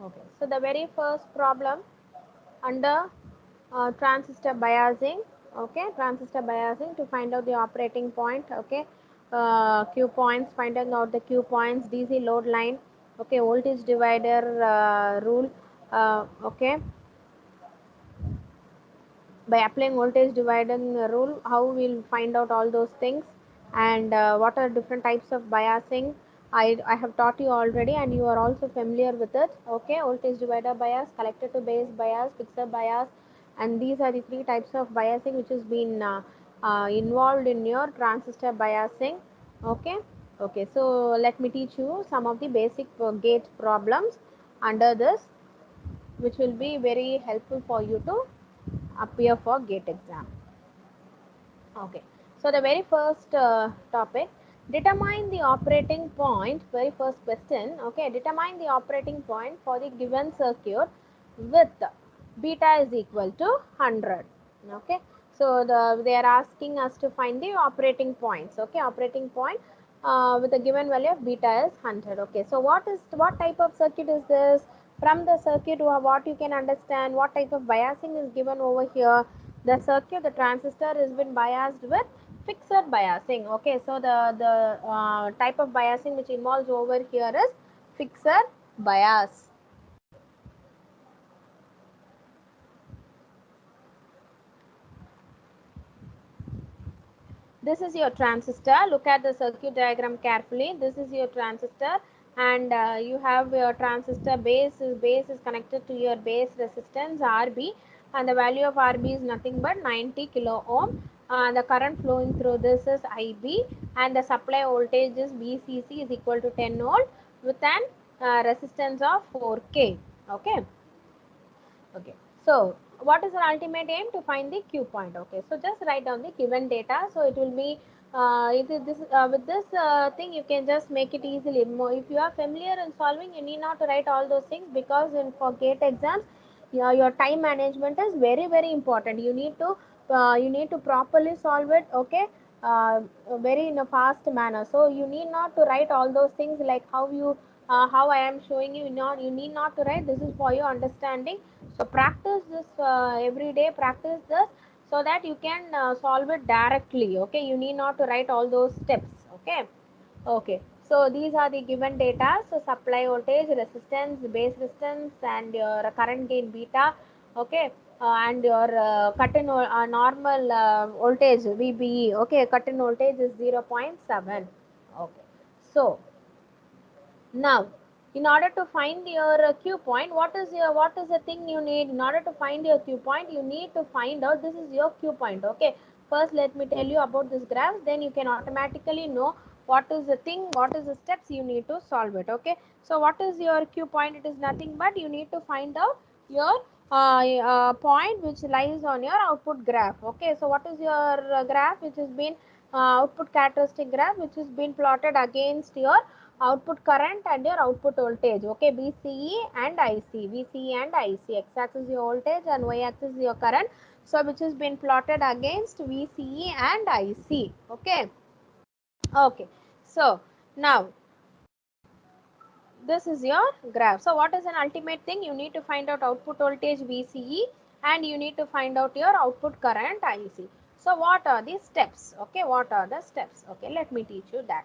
Okay, so the very first problem under transistor biasing. Okay, transistor biasing to find out the operating point. Okay, Q points, finding out the Q points, DC load line. Okay, voltage divider rule. Okay, by applying voltage dividing rule, how we'll find out all those things, and what are different types of biasing. I have taught you already and you are also familiar with it. Okay, voltage divider bias, collector to base bias, fixer bias, and these are the three types of biasing which has been involved in your transistor biasing. Okay. Okay, so let me teach you some of the basic gate problems under this, which will be very helpful for you to appear for gate exam. Okay, so the very first topic, determine the operating point. Very first question. Okay, determine the operating point for the given circuit with beta is equal to 100. Okay, so they are asking us to find the operating points. Okay, operating point with a given value of beta is 100. Okay, so what type of circuit is this? From the circuit, what you can understand, what type of biasing is given over here. The circuit, the transistor has been biased with fixed biasing. Okay, so the type of biasing which involves over here is fixed bias. This is your transistor. Look at the circuit diagram carefully. This is your transistor, and you have your transistor base is connected to your base resistance RB, and the value of RB is nothing but 90 kilo ohm. The current flowing through this is IB, and the supply voltage is VCC is equal to 10 volt with an resistance of 4K. Okay. Okay, so what is our ultimate aim? To find the Q point. Okay, so just write down the given data. So it will be if this with this thing you can just make it easily. If you are familiar in solving, you need not to write all those things, because in for gate exams, your time management is very important. You need to properly solve it. Okay, very in a fast manner. So you need not to write all those things like how I am showing you. Not, you need not to write. This is for your understanding. So practice this every day. Practice this so that you can solve it directly. Okay, you need not to write all those steps. Okay. Okay, so these are the given data. So supply voltage, resistance, base resistance, and your current gain beta. Okay, and your cut-in normal voltage VBE. Okay, cut-in voltage is 0.7. Okay, so now, in order to find your Q point, what is the thing you need? In order to find your Q point, you need to find out this is your Q point. Okay. First, let me tell you about this graph. Then you can automatically know what is the thing, what is the steps you need to solve it. Okay. So, what is your Q point? It is nothing but you need to find out your point which lies on your output graph. Okay. So, what is your graph which has been output characteristic graph which has been plotted against your output current and your output voltage. Okay, VCE and IC. VCE and IC. X axis your voltage and Y axis your current. So which has been plotted against VCE and IC. Okay. Okay. So now this is your graph. So what is an ultimate thing? You need to find out output voltage VCE and you need to find out your output current IC. So what are the steps? Okay, what are the steps? Okay, let me teach you that.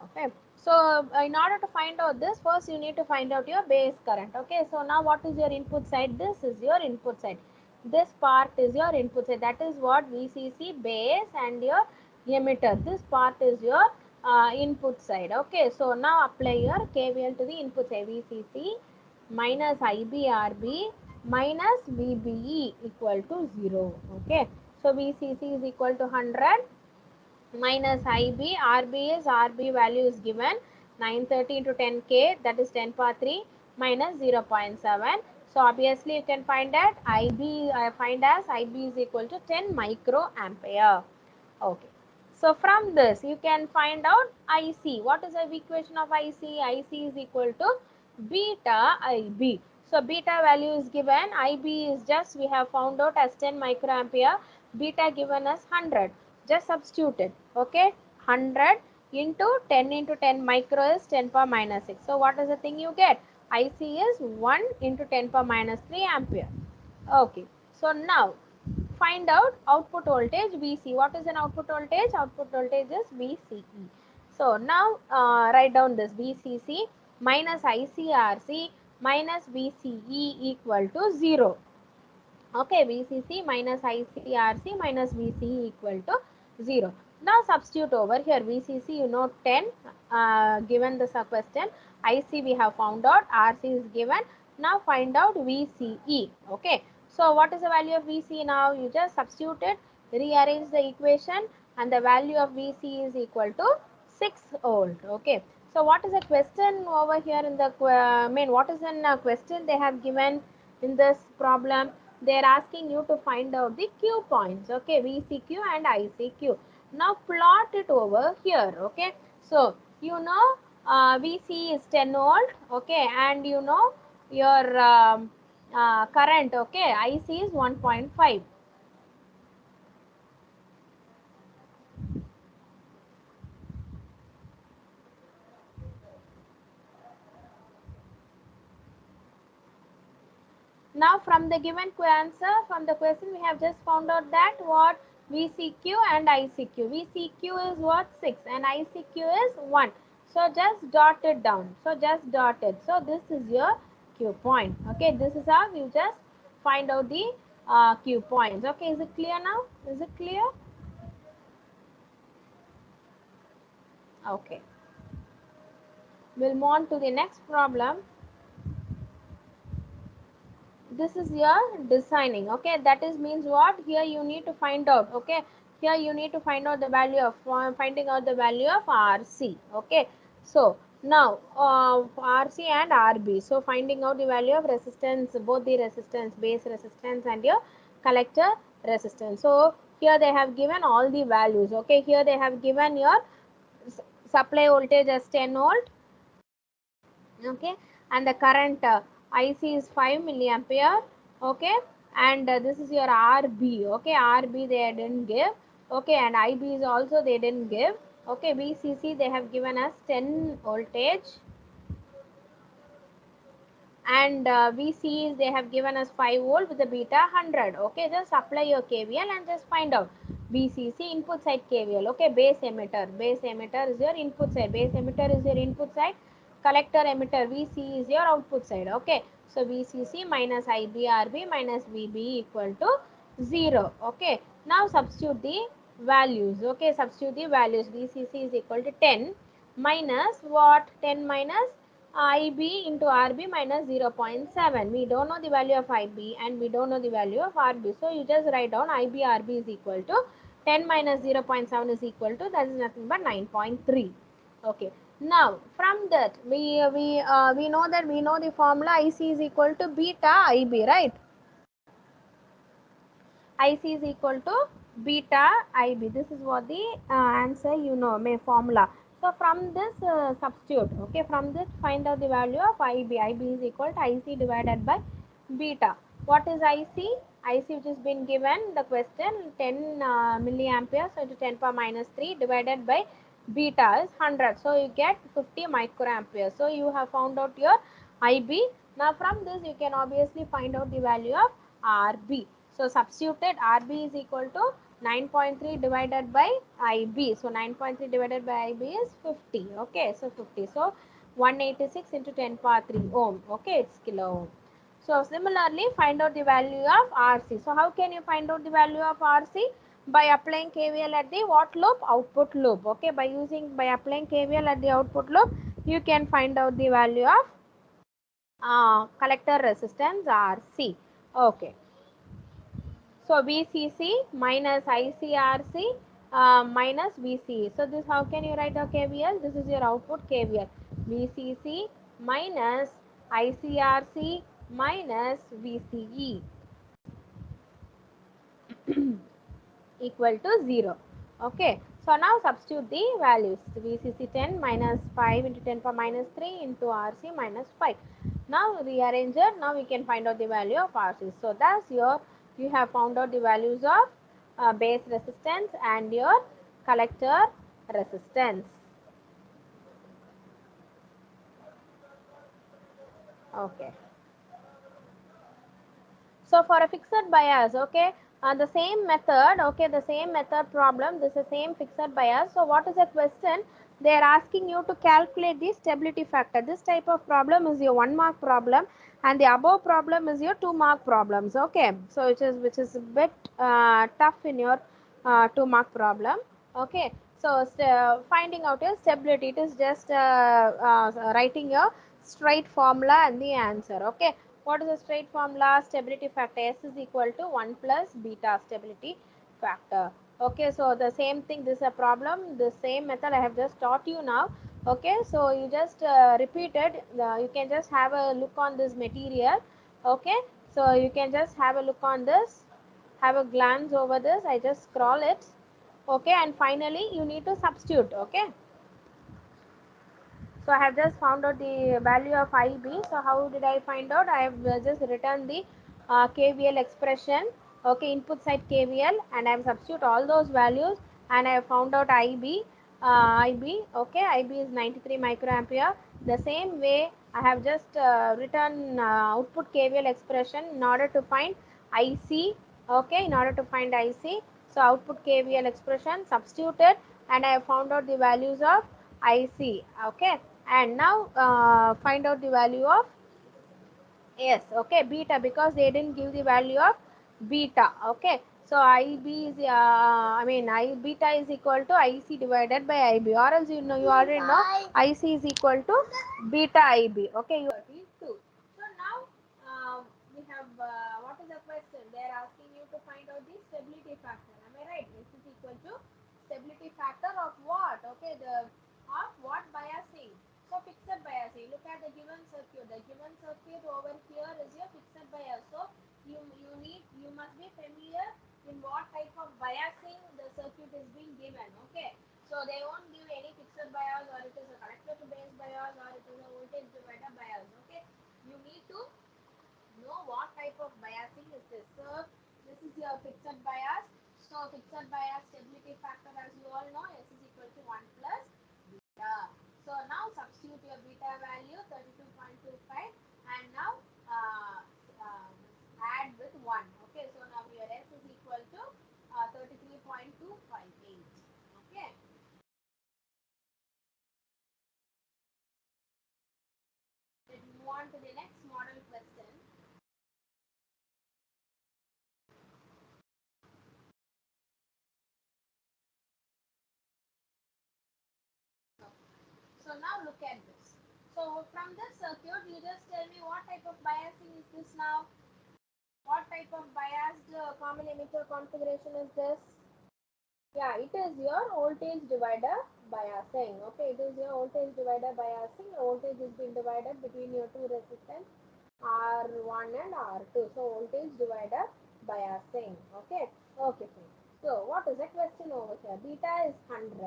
Okay, so in order to find out this, first you need to find out your base current. Okay, so now what is your input side? This is your input side. This part is your input side. That is what VCC base and your emitter. This part is your input side. Okay, so now apply your KVL to the input side. VCC minus IBRB minus VBE equal to 0. Okay, so VCC is equal to 100 minus IB. RB value is given 930 into 10K, that is 10 power 3 minus 0.7. So obviously you can find that IB, find as IB is equal to 10 microampere. Okay. So from this you can find out IC. What is the equation of IC? IC is equal to beta IB. So beta value is given, IB is just we have found out as 10 microampere, beta given as 100. Just substitute it. Okay, 100 into 10 into 10 micro is 10 power minus 6. So what is the thing you get? IC is 1 into 10 power minus 3 ampere. Okay, so now find out output voltage VC. What is an output voltage? Output voltage is VCE. So now write down this VCC minus ICRC minus VCE equal to 0. Okay, VCC minus ICRC minus VCE equal to 0. Now substitute over here. VCC you know 10 given this question. IC we have found out. RC is given. Now find out VCE. Okay. So what is the value of VCE now? You just substitute it, rearrange the equation, and the value of VCE is equal to 6 volt. Okay. So what is the question over here in the what is the question they have given in this problem? They are asking you to find out the Q points. Okay, VCQ and ICQ. Now plot it over here. Okay, so you know VC is 10 volt. Okay, and you know your current. Okay, IC is 1.5. Now from the given answer, from the question we have just found out that what VCQ and ICQ. VCQ is what 6 and ICQ is 1. So just dot it down. So just dot it. So this is your Q point. Okay, this is how you just find out the Q points. Okay, is it clear now? Is it clear? Okay. We'll move on to the next problem. This is your designing. Okay, that is means what here you need to find out. Okay, here you need to find out the value of finding out the value of RC. Okay, so now RC and RB, so finding out the value of resistance, both the resistance, base resistance and your collector resistance. So here they have given all the values. Okay, here they have given your supply voltage as 10 volt. Okay, and the current IC is 5 milliampere. Okay, and this is your RB. Okay, RB they didn't give. Okay, and IB is also they didn't give. Okay, VCC they have given us 10 voltage, and VC is they have given us 5 volt with the beta 100. Okay, just apply your KVL and just find out VCC input side KVL. Okay, base emitter is your input side, base emitter is your input side, collector emitter VC is your output side. Okay, so VCC minus IBRB minus VB equal to 0. Okay, now substitute the values. Okay, substitute the values. VCC is equal to 10 minus what? 10 minus IB into RB minus 0.7. We don't know the value of IB and we don't know the value of RB. So you just write down IB RB is equal to 10 minus 0.7 is equal to, that is nothing but 9.3. Okay. Now from that we know that we know the formula IC is equal to beta IB, right? IC is equal to beta IB. This is what the answer you know, may formula. So from this substitute, okay, from this find out the value of IB. IB is equal to IC divided by beta. What is IC? IC which has been given the question 10 milliampere, so into 10 power minus 3 divided by beta is 100. So you get 50 microampere. So you have found out your IB. Now from this you can obviously find out the value of RB. So substituted RB is equal to 9.3 divided by IB. So 9.3 divided by IB is 50. Okay, so 50. So 186 into 10 power 3 ohm. Okay, it's kilo ohm. So similarly, find out the value of RC. So how can you find out the value of RC? By applying KVL at the what loop? Output loop. Okay, by applying KVL at the output loop, you can find out the value of collector resistance RC. Okay. So VCC minus ICRC minus VCE. So this how can you write the KVL? This is your output KVL. VCC minus ICRC minus VCE equal to 0. Okay. So now substitute the values. VCC 10 minus 5 into 10 power minus 3 into RC minus 5. Now rearrange it. Now we can find out the value of RC. So that's your, you have found out the values of base resistance and your collector resistance. Okay. So for a fixed bias, okay, the same method, okay, the same method problem, this is same fixed bias. So what is the question? They are asking you to calculate the stability factor. This type of problem is your 1 mark problem, and the above problem is your 2 mark problems. Okay, so which is a bit tough in your 2 mark problem. Okay, so finding out your stability, it is just writing a straight formula and the answer. Okay, what is the straight formula? Stability factor S is equal to 1 plus beta stability factor. Okay, so the same thing, this is a problem, the same method I have just taught you now. Okay, so you just repeated, you can just have a look on this material. Okay, so you can just have a look on this, have a glance over this. I just scroll it. Okay, and finally you need to substitute. Okay, so I have just found out the value of IB. So how did I find out? I have just written the KVL expression. Okay, input side KVL, and I have substitute all those values, and I have found out IB. IB, okay, IB is 93 microampere. The same way I have just written output KVL expression in order to find IC. Okay, in order to find IC. So output KVL expression substituted, and I have found out the values of IC. Okay, and now find out the value of S. Okay, beta, because they didn't give the value of beta. Okay, so IB is I mean I beta is equal to IC divided by IB, or else you already know IC is equal to beta IB. Okay, you too. So now we have what is the question? They are asking you to find out the stability factor. Am I right? This is equal to stability factor of what? Okay, the of what biasing? So fixed biasing. Look at the given circuit. The given circuit over here is your fixed bias. So you must be familiar in what type of biasing the circuit is being given. Okay. So they won't give any fixed bias, or it is a connector to base bias, or it is a voltage divider bias. Okay. You need to know what type of biasing is this. So this is your fixed bias. So fixed bias stability factor, as you all know, S is equal to 1 plus beta. So now substitute your beta value 32.25, and now uh, uh, add with 1. Okay, so now your S is equal to 33.258. Okay, let's move on to the next model question. So now look at this. So from this circuit, you just tell me what type of biasing is this now? What type of biased common emitter configuration is this? Yeah, it is your voltage divider biasing. Okay, it is your voltage divider biasing. The voltage is being divided between your two resistance R1 and R2. So voltage divider biasing. Okay, okay, fine. So what is the question over here? Beta is 100.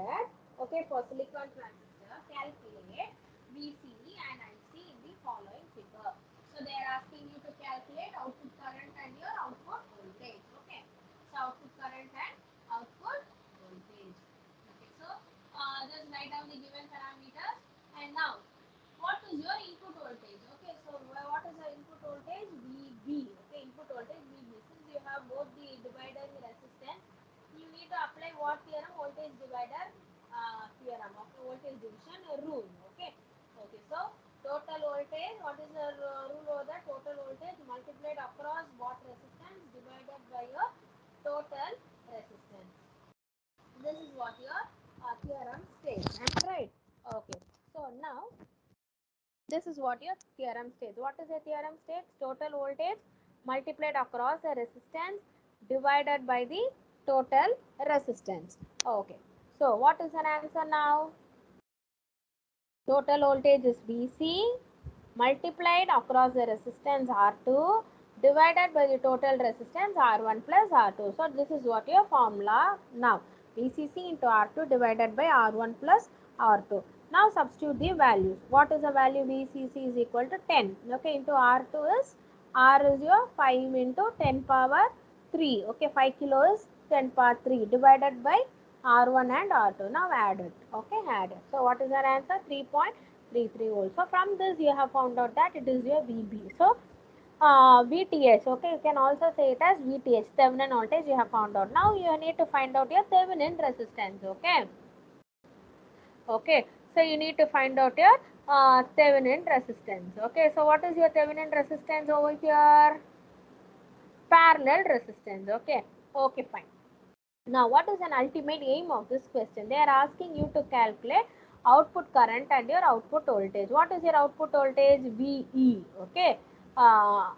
Okay, for silicon transistor, calculate VCE and IC in the following figure. So they are asking you to calculate output current and your output voltage. Okay, so output current and output voltage. Okay, so just write down the given parameters, and now what is your input voltage? Okay, so what is the input voltage? VB. Okay, input voltage VB. Since you have both the divider and resistance, you need to apply what theorem? Voltage divider theorem. Okay, voltage division rule. Okay, okay. So total voltage. What is the rule over that? Total voltage multiplied across what resistance divided by your total resistance. This is what your theorem states. Am I right? Okay. So now this is what your theorem states. What is the theorem states? Total voltage multiplied across the resistance divided by the total resistance. Okay. So what is an answer now? Total voltage is VC multiplied across the resistance R2 divided by the total resistance R1 plus R2. So this is what your formula now. VCC into R2 divided by R1 plus R2. Now substitute the values. What is the value? VCC is equal to 10. Okay, into R2 is R is your 5 into 10 power 3. Okay, 5 kilo is 10 power 3 divided by R1 and R2. Now add it. Okay, add it. So what is our answer? 3.9 2.33 volts. So from this you have found out that it is your VB. So VTH, okay, you can also say it as VTH, Thevenin voltage you have found out. Now you need to find out your Thevenin resistance, okay. Okay, so you need to find out your Thevenin resistance. Okay, so what is your Thevenin resistance over here? Parallel resistance. Okay, okay, fine. Now, what is an ultimate aim of this question? They are asking you to calculate output current and your output voltage. What is your output voltage? VE. Okay. Uh,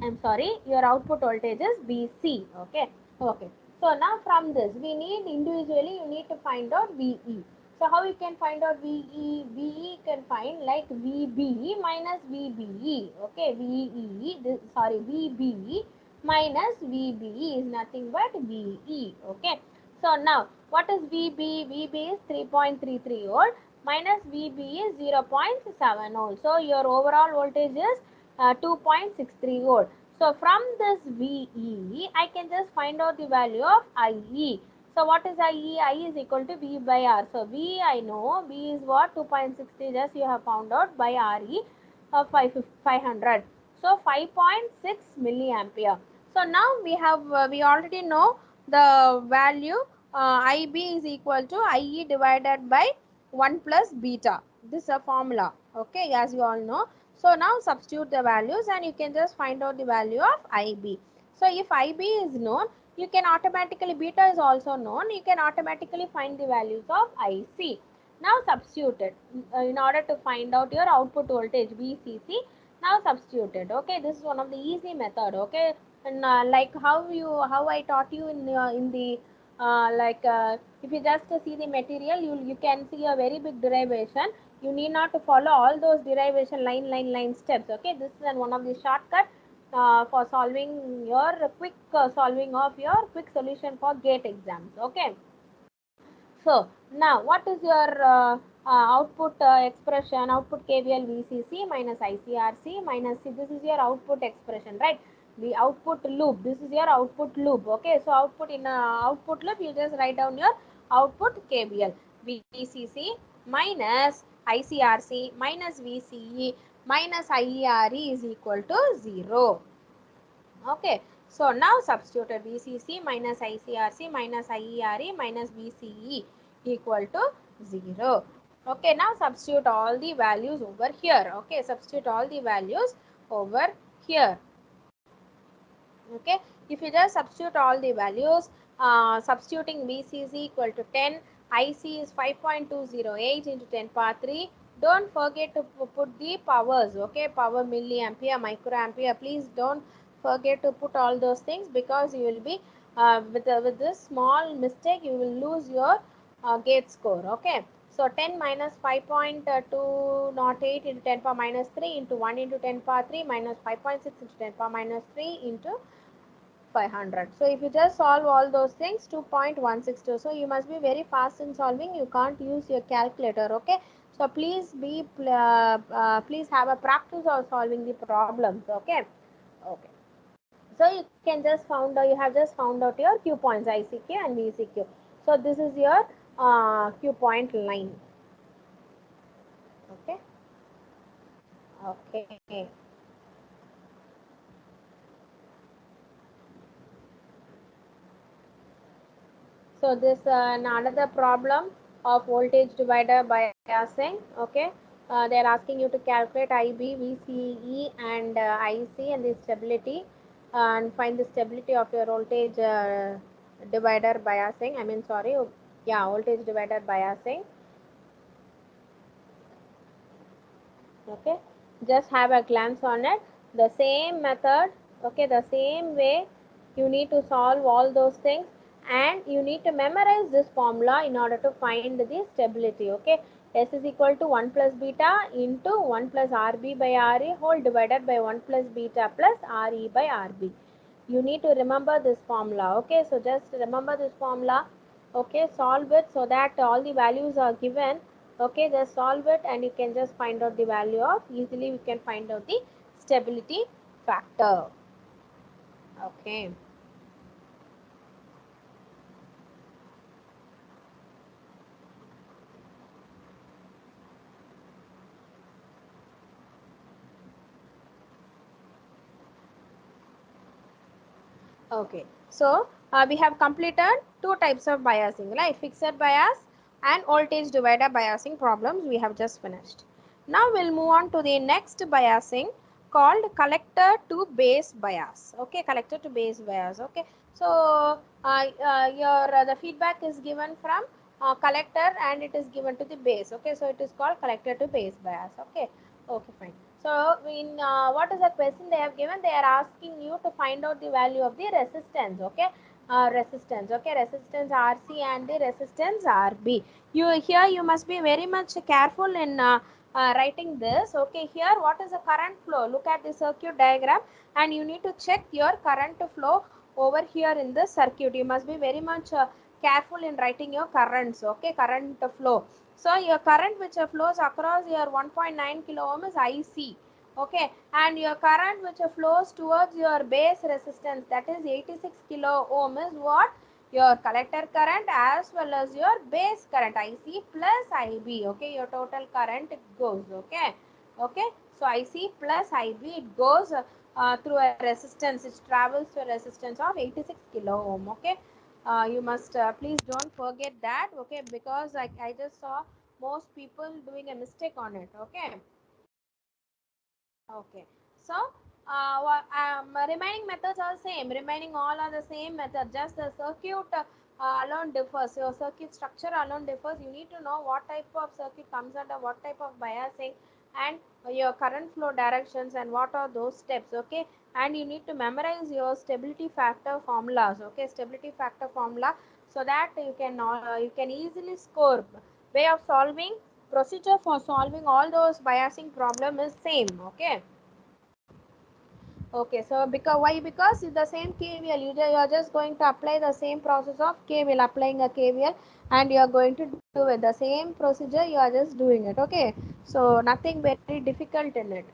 I'm sorry, your output voltage is VC. Okay. Okay. So now from this, we need individually, you need to find out VE. So how you can find out VE? VE can find like VB minus VBE. Okay. VE, this, sorry, VB minus VBE is nothing but VE. Okay. So now, what is VB? VB is 3.33 volt minus VB is 0.7 volt. So your overall voltage is 2.63 volt. So from this VE, I can just find out the value of IE. So what is IE? IE is equal to V by R. So V I know, V is what? 2.60, just you have found out, by RE 500. So 5.6 milliampere. So now we already know the value IB is equal to IE divided by 1 plus beta. This is a formula, okay, as you all know. So now substitute the values and you can just find out the value of IB. So if IB is known, you can automatically, beta is also known, you can automatically find the values of IC. Now substitute it in order to find out your output voltage VCC. Now substitute it. Okay, this is one of the easy method. Okay, and like how I taught you in the if you just see the material, you can see a very big derivation. You need not to follow all those derivation line steps. Okay, this is one of the shortcut for solving your quick solving of your quick solution for gate exams. Okay. So now what is your output expression? Output KVL VCC minus ICRC minus C. This is your output expression, right? The output loop. This is your output loop. Okay. So output in output loop, you just write down your output KVL VCC minus ICRC minus VCE minus IERE is equal to 0. Okay, so now substituted VCC minus ICRC minus IERE minus VCE equal to 0. Okay, now substitute all the values over here. Okay, substitute all the values over here. Okay, if you just substitute all the values, substituting VC is equal to 10, IC is 5.208 into 10 power 3. Don't forget to put the powers. Okay, power milliampere, microampere. Please don't forget to put all those things, because you will be with this small mistake you will lose your gate score. Okay, so 10 minus 5.208 into 10 power minus 3 into 1 into 10 power 3 minus 5.6 into 10 power minus 3 into 500. So if you just solve all those things, 2.162. So you must be very fast in solving. You can't use your calculator. Okay. So please have a practice of solving the problems. Okay. Okay. So you can just you have just found out your Q points, ICQ and VCQ. So this is your Q point line. Okay. Okay. So this another problem of voltage divider biasing. Okay, they are asking you to calculate IB, VCE, and IC and the stability, and find the stability of your voltage divider biasing. I mean, sorry, yeah, voltage divider biasing. Okay, just have a glance on it. The same method. Okay, the same way you need to solve all those things, and you need to memorize this formula in order to find the stability. Okay, S is equal to 1 plus beta into 1 plus RB by RA whole divided by 1 plus beta plus RE by RB. You need to remember this formula. Okay, so just remember this formula. Okay, solve it so that all the values are given. Okay, just solve it and you can just find out the value of, easily we can find out the stability factor. Okay. Okay, so we have completed two types of biasing, like fixed bias and voltage divider biasing problems we have just finished. Now we'll move on to the next biasing called collector to base bias. Okay, collector to base bias. Okay, so your the feedback is given from collector and it is given to the base. Okay, so it is called collector to base bias. Okay, okay, fine. So in what is the question they have given? They are asking you to find out the value of the resistance. Okay, resistance. Okay, resistance RC and the resistance RB. You here you must be very much careful in writing this. Okay, here what is the current flow? Look at the circuit diagram and you need to check your current flow over here in the circuit. You must be very much careful in writing your currents. Okay, current flow. So your current which flows across your 1.9 kilo ohm is IC. Okay, and your current which flows towards your base resistance, that is 86 kilo ohm, is what? Your collector current as well as your base current IC plus IB. Okay, your total current it goes. Okay, okay. So IC plus IB it goes through a resistance. It travels to a resistance of 86 kilo ohm. Okay, you must please don't forget that. Okay, because I just saw most people doing a mistake on it. Okay, okay. So remaining methods are same. Remaining all are the same method. Just the circuit alone differs. Your circuit structure alone differs. You need to know what type of circuit comes under what type of biasing and your current flow directions and what are those steps. Okay, and you need to memorize your stability factor formulas. Okay, stability factor formula, so that you can easily score. Way of solving, procedure for solving all those biasing problem is same. Okay, okay. So because why? Because it's the same KVL. You are just going to apply the same process of KVL, applying a KVL, and you are going to do it the same procedure. You are just doing it. Okay, so nothing very difficult in it.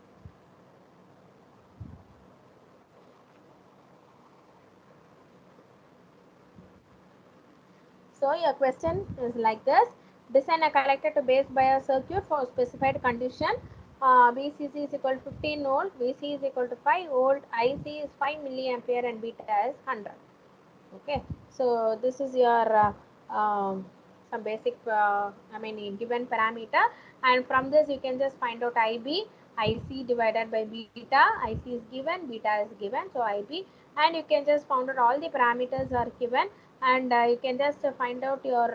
So your question is like this: design a collector to base bias circuit for specified condition. VCC is equal to 15 volt, VC is equal to 5 volt, IC is 5 milliampere, and beta is 100. Okay, so this is your some basic given parameter, and from this you can just find out IC divided by beta. IC is given, beta is given, so IB, and you can just find out all the parameters are given, and you can just find out your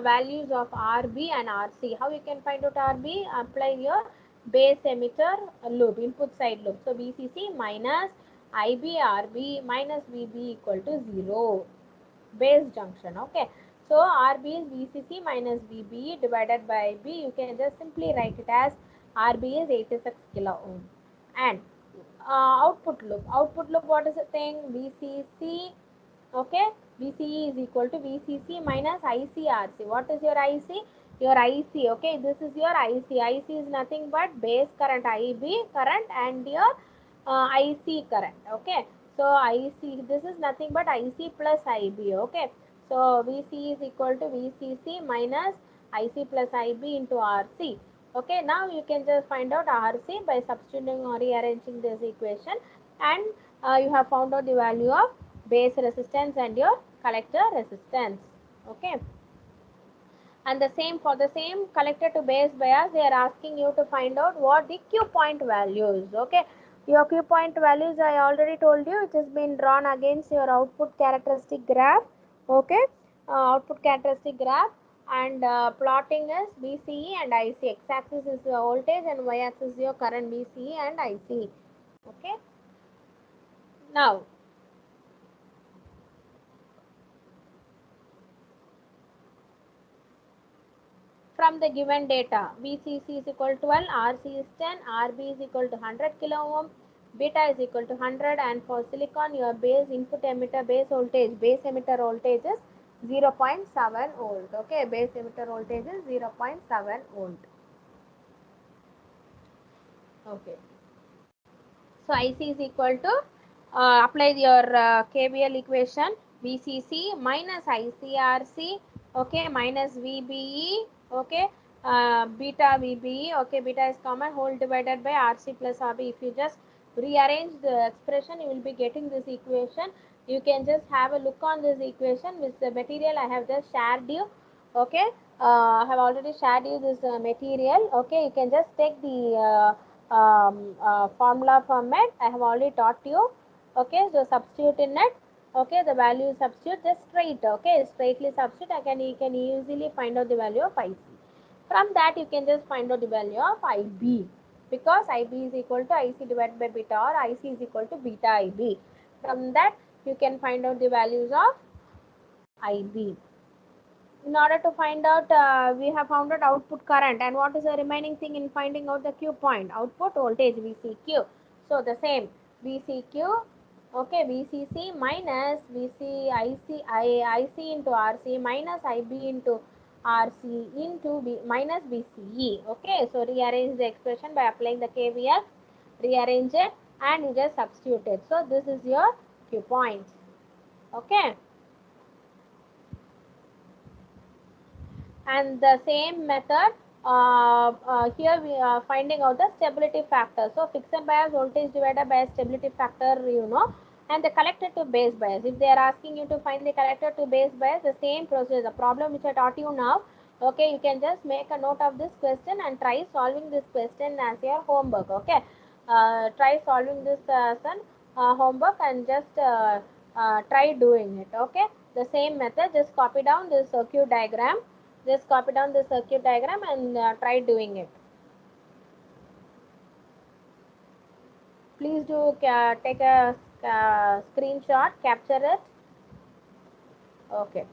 values of RB and RC. How you can find out RB? Apply your base emitter loop, input side loop. So VCC minus IBRB minus VB equal to 0, base junction. Okay, so RB is VCC minus VB divided by IB. You can just simply write it as RB is 86 kilo ohm. And output loop, what is the thing? VCC. Okay, VCE is equal to VCC minus ICRC. What is your IC? Your IC. Okay, this is your IC. IC is nothing but base current, IB current, and your IC current. Okay, so IC, this is nothing but IC plus IB. Okay, so VC is equal to VCC minus IC plus IB into RC. Okay, now you can just find out RC by substituting or rearranging this equation, and you have found out the value of base resistance and your collector resistance. Okay, and the same for the same collector to base bias, they are asking you to find out what the Q point values. Okay, your Q point values I already told you, it has been drawn against your output characteristic graph. Okay, output characteristic graph, and plotting is BCE and IC. X axis is your voltage and y axis is your current, BCE and IC. Okay, now from the given data, VCC is equal to 12, RC is 10, RB is equal to 100 kilo ohm, beta is equal to 100, and for silicon your base input emitter base emitter voltage is 0.7 volt. Okay, base emitter voltage is 0.7 volt. Okay, so IC is equal to apply your KVL equation, VCC minus ICRC, okay, minus VBE, okay, beta VBE, okay, beta is common, whole divided by RC plus RB. If you just rearrange the expression, you will be getting this equation. You can just have a look on this equation with the material I have just shared you. Okay, I have already shared you this material. Okay, you can just take the formula format I have already taught you. Okay, so substitute in it. Okay, the value substitute just straight. Okay, straightly substitute. You can easily find out the value of IC. From that, you can just find out the value of IB, because IB is equal to IC divided by beta, or IC is equal to beta IB. From that, you can find out the values of IB. In order to find out, we have found out output current, and what is the remaining thing in finding out the Q point? Output voltage, VCQ. So the same, VCQ, okay, VCC minus IC into RC minus IB into RC into minus VCE. Okay, so rearrange the expression by applying the KVL, rearrange it, and you just substitute it. So this is your Q point. Okay. And the same method, here we are finding out the stability factor. So fixed bias voltage divided by stability factor, and the collector to base bias. If they are asking you to find the collector to base bias, the same process, the problem which I taught you now. Okay, you can just make a note of this question and try solving this question as your homework. Okay, try solving this as an homework, and just try doing it. Okay, the same method, just copy down this circuit diagram, just copy down the circuit diagram and try doing it. Please do take a screenshot, capture it. Okay.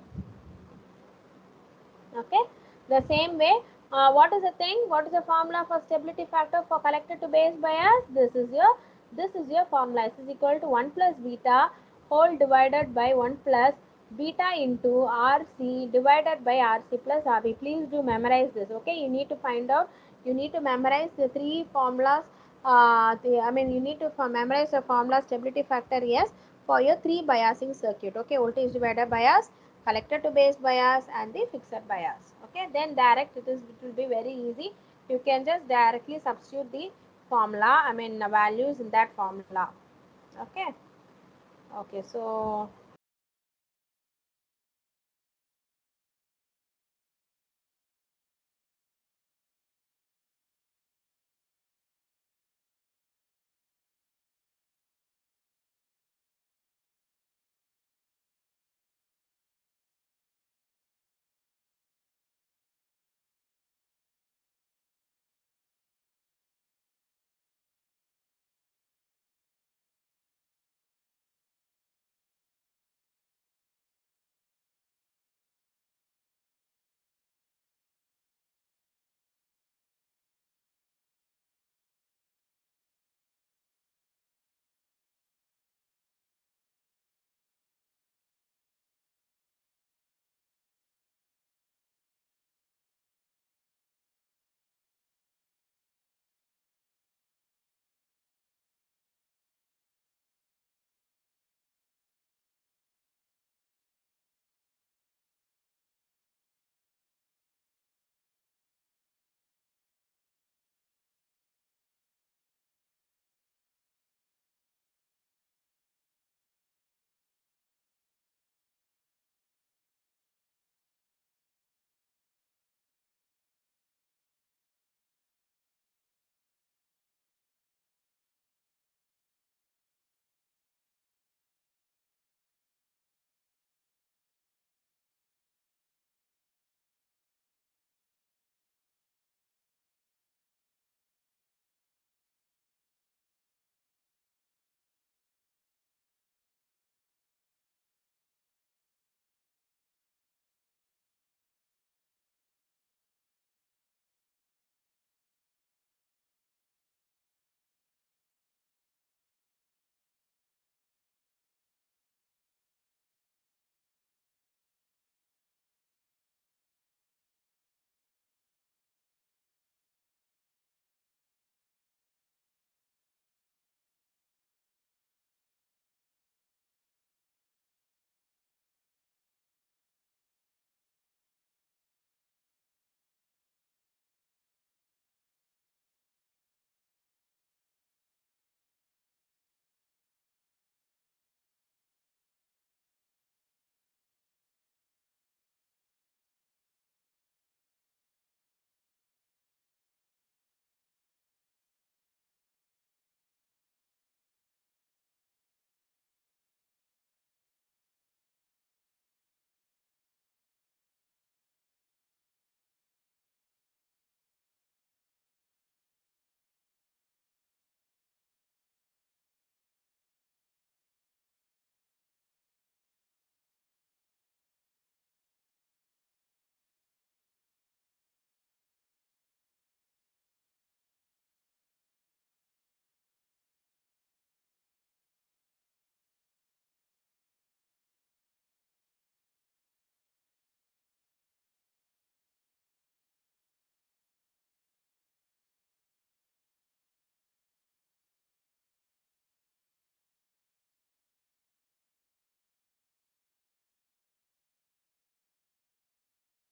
Okay, the same way, what is the thing, what is the formula for stability factor for collector to base bias? This is your formula. This is equal to 1 plus beta whole divided by 1 plus beta into RC divided by RC plus RB. Please do memorize this. Okay, you need to find out, you need to memorize the three formulas. You need to memorize the formula stability factor, yes, for your three biasing circuit. Okay, voltage divider bias, collector to base bias, and the fixed bias. Okay, then direct, it will be very easy. You can just directly substitute the formula, values in that formula. Okay. Okay, so